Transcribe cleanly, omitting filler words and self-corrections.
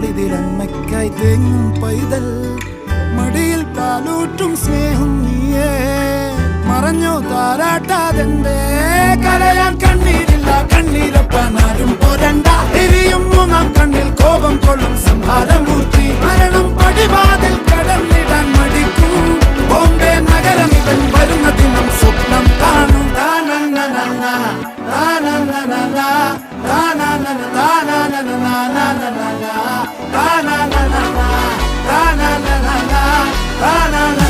നാളിതിലമ്മയ്ക്കായി തേങ്ങും പൈതൽ മടിയിൽ പാലൂറ്റും സ്നേഹം നീയേ മറഞ്ഞോ താരാട്ടാതെന്റെ കരയാൻ കണ്ണീരില്ല കണ്ണീരപ്പാനാരും പോരണ്ട എരിയും മൂന്നാം കണ്ണിൽ കോപം കൊള്ളും സംഹാരമൂർത്തി മരണം പടിവാതിൽ കടന്നിടാൻ മടിക്കും ബോംബെ നഗരം ഇവൻ വരുന്ന ദിനം സ്വപ്നം കാണും na